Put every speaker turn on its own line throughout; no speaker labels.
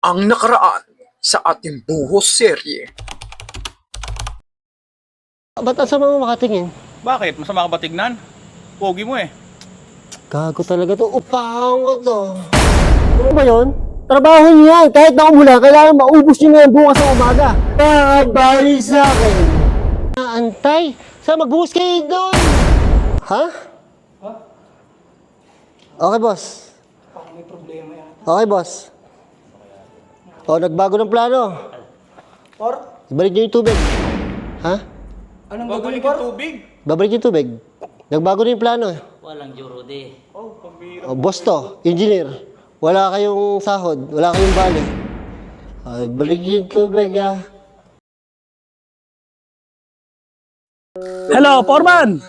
ang nakaraan sa ating buhos serye.
Ba't asa mga makatingin?
Bakit? Masama ka ba tignan? Pogi mo eh.
Gago talaga to. Upahang ko to. Ano ba yun? Trabaho niyo yan. Kahit na umulan, kailangan maubos niyo na yan bukas sa umaga. Bali sa akin. Antay? Saan magbuhos kayo doon? Ha? Okay, boss.
May problema yan.
Okay, boss. O, nagbago ng plano.
Por?
Ibalik niyo yung tubig. Ha?
Anong
Babalik
gagawin, Por?
yung tubig.
Babalik yung tubig. Nagbago na yung plano.
Walang Jurode.
O, boss to, engineer. Wala kayong sahod. Wala kayong bali. Ay, balik yung tubig, ah.
Hello, Foreman!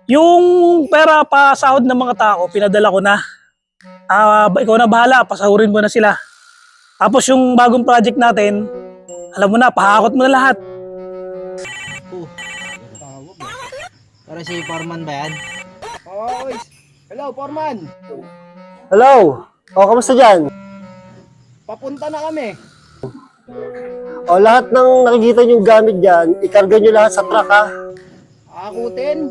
Yung pera pa sahod ng mga tao, pinadala ko na. Ikaw na bahala, pasahurin mo na sila. Tapos yung bagong project natin, alam mo na, pahakot mo na lahat.
Para si Foreman ba yan?
Oy! Hello, Foreman!
Hello! O, kamusta dyan?
Papunta na kami.
O, lahat ng nakikita niyong gamit dyan, ikarga niyo lahat sa truck, ha?
Akutin.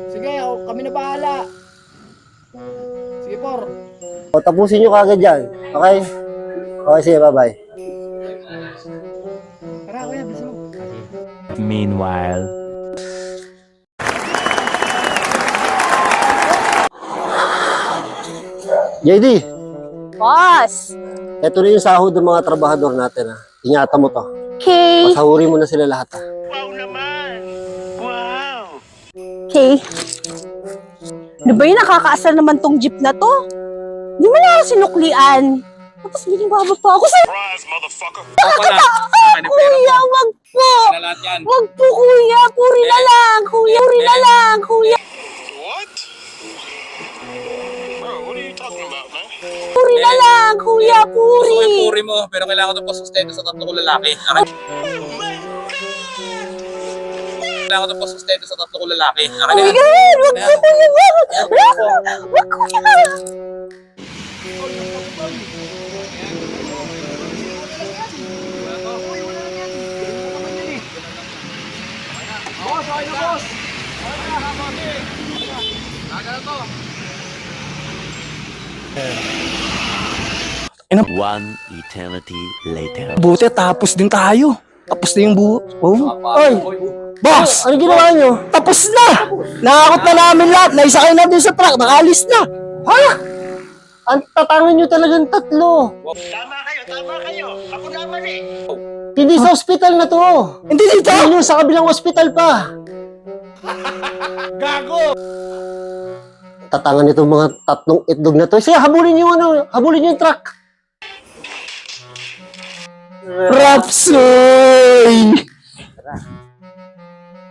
Sige, kami na bahala. Sige, Por.
O, tapusin niyo kagad dyan. Okay? Okay, sige, bye-bye.
Tara, kuya, bisa mo.
Meanwhile.
JD,
Boss!
eto na yung sahod ng mga trabahador natin, ha? Ingatan mo to.
Okay.
Pasahurin mo na sila lahat, ha?
Okay. Ano ba yun? Nakakaasar naman tong jeep na to. Hindi mo na ako sinuklian. Tapos binibaba pa ako sa...
Ako na. Akin ang pera
Kuya,
mo.
wag po!
Na lahat yan.
Wag po, kuya! Puri na lang! Kuya, puri na lang! Kuya! Puri na lang! Kuya,
Gusto ko yung
puri!
puri mo, pero kailangan ko ito pasustento sa tatlo kong lalaki. Akin. Kailangan ko ito pasustento sa tatlo kong lalaki. Akin
Oh my
yan.
God! Wag po, kuya! Wag, kuya!
Boss, okay na, boss.
One eternity later.
Buti, tapos din tayo. Tapos na yung buho. Oh.
Oy!
Boss!
Ano ginawa niyo?
Tapos na! Nakakot na namin lahat. Naisakay na din sa truck. Nakalis na.
Ha? Ang tatangan niyo talagang tatlo.
Tama kayo. Ako naman eh.
Hindi sa ospital na to.
Hindi dito!
Hindi nyo sa kabilang ospital pa.
Gago!
Tatangan nitong mga tatlong itlog na to. Sige, habulin niyo habulin niyo yung truck.
Rapsoy!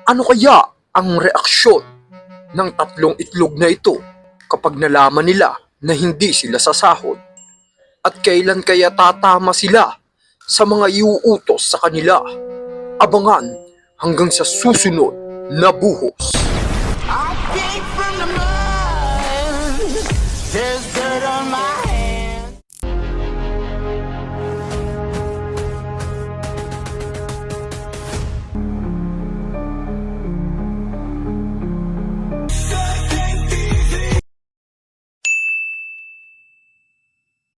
Ano kaya ang reaksyon ng tatlong itlog na ito kapag nalaman nila na hindi sila sasahod? At kailan kaya tatama sila sa mga iuutos sa kanila? Abangan hanggang sa susunod na buhos.
I came from the mud. There's dirt on my head.